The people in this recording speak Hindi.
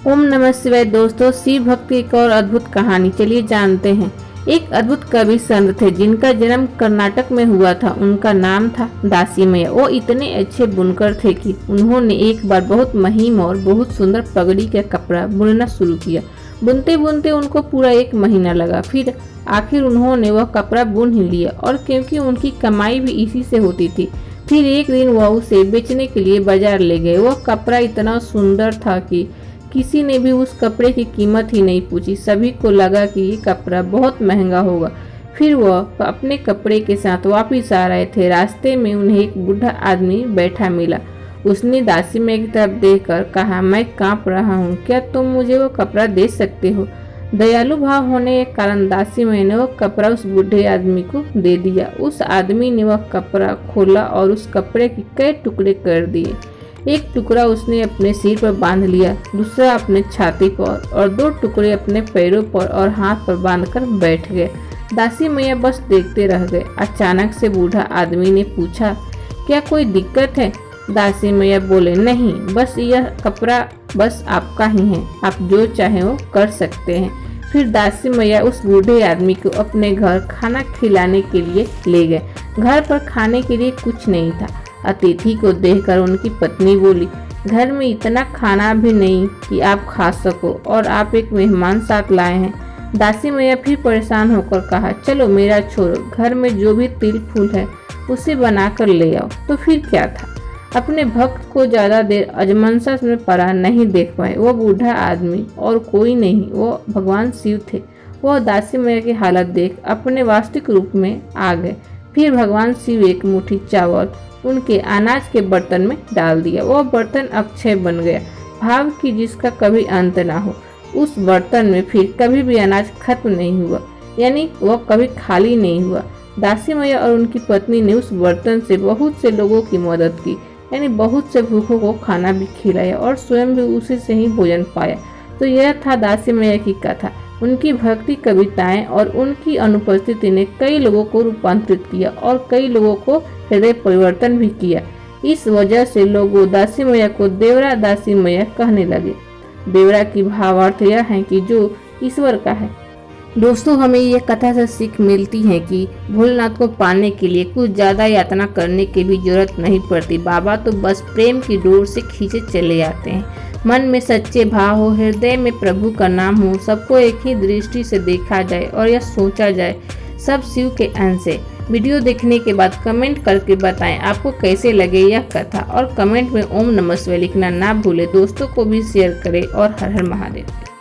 ओम नमः शिवाय। दोस्तों, शिव भक्त की एक और अद्भुत कहानी चलिए जानते हैं। एक अद्भुत कवि संत थे जिनका जन्म कर्नाटक में हुआ था। उनका नाम था दासी मैया। वो इतने अच्छे बुनकर थे कि उन्होंने एक बार बहुत महीन और बहुत सुंदर पगड़ी का कपड़ा बुनना शुरू किया। बुनते बुनते उनको पूरा 1 महीना लगा। फिर आखिर उन्होंने वह कपड़ा बुन ही लिया, और क्योंकि उनकी कमाई भी इसी से होती थी, फिर एक दिन वह उसे बेचने के लिए बाजार ले गए। वह कपड़ा इतना सुंदर था कि किसी ने भी उस कपड़े की कीमत ही नहीं पूछी। सभी को लगा कि ये कपड़ा बहुत महंगा होगा। फिर वह अपने कपड़े के साथ वापस आ रहे थे। रास्ते में उन्हें एक बूढ़ा आदमी बैठा मिला। उसने दासी मैया की तरफ देखकर कहा, मैं कांप रहा हूँ, क्या तुम मुझे वो कपड़ा दे सकते हो? दयालु भाव होने के कारण दासी मैया ने वो कपड़ा उस बूढ़े आदमी को दे दिया। उस आदमी ने वह कपड़ा खोला और उस कपड़े के कई टुकड़े कर दिए। एक टुकड़ा उसने अपने सिर पर बांध लिया, दूसरा अपने छाती पर और 2 टुकड़े अपने पैरों पर और हाथ पर बांधकर बैठ गए। दासी मैया बस देखते रह गए। अचानक से बूढ़ा आदमी ने पूछा, क्या कोई दिक्कत है? दासी मैया बोले, नहीं, बस यह कपड़ा बस आपका ही है, आप जो चाहे वो कर सकते हैं। फिर दासी मैया उस बूढ़े आदमी को अपने घर खाना खिलाने के लिए ले गए। घर पर खाने के लिए कुछ नहीं था। अतिथि को देखकर उनकी पत्नी बोली, घर में इतना खाना भी नहीं कि आप खा सको, और आप एक मेहमान साथ लाए हैं। दासी मैया फिर परेशान होकर कहा, चलो मेरा छोड़ो, घर में जो भी तिल फूल है उसे बनाकर ले आओ। तो फिर क्या था, अपने भक्त को ज्यादा देर अजमनसा में पड़ा नहीं देख पाए। वो बूढ़ा आदमी और कोई नहीं, वो भगवान शिव थे। वह दासी मैया की हालत देख अपने वास्तविक रूप में आ गए। फिर भगवान शिव एक मुट्ठी चावल उनके अनाज के बर्तन में डाल दिया। वह बर्तन अक्षय बन गया, भाव कि जिसका कभी अंत ना हो। उस बर्तन में फिर कभी भी अनाज खत्म नहीं हुआ, यानी वह कभी खाली नहीं हुआ। दासी मैया और उनकी पत्नी ने उस बर्तन से बहुत से लोगों की मदद की, यानी बहुत से भूखों को खाना भी खिलाया और स्वयं भी उसी से ही भोजन पाया। तो यह था दासी मैया की कथा। उनकी भक्ति कविताएं और उनकी अनुपस्थिति ने कई लोगों को रूपांतरित किया और कई लोगों को हृदय परिवर्तन भी किया। इस वजह से लोग दासी मैया को देवरा दासी मैया कहने लगे। देवरा की भावार्थ यह है कि जो ईश्वर का है। दोस्तों, हमें यह कथा से सीख मिलती है कि भोलेनाथ को पाने के लिए कुछ ज्यादा यातना करने की भी जरूरत नहीं पड़ती। बाबा तो बस प्रेम की डोर से खींचे चले जाते हैं। मन में सच्चे भाव हो, हृदय में प्रभु का नाम हो, सबको एक ही दृष्टि से देखा जाए और यह सोचा जाए सब शिव के अंश है। वीडियो देखने के बाद कमेंट करके बताएं आपको कैसे लगे यह कथा, और कमेंट में ओम नमः शिवाय लिखना ना भूलें। दोस्तों को भी शेयर करें और हर हर महादेव।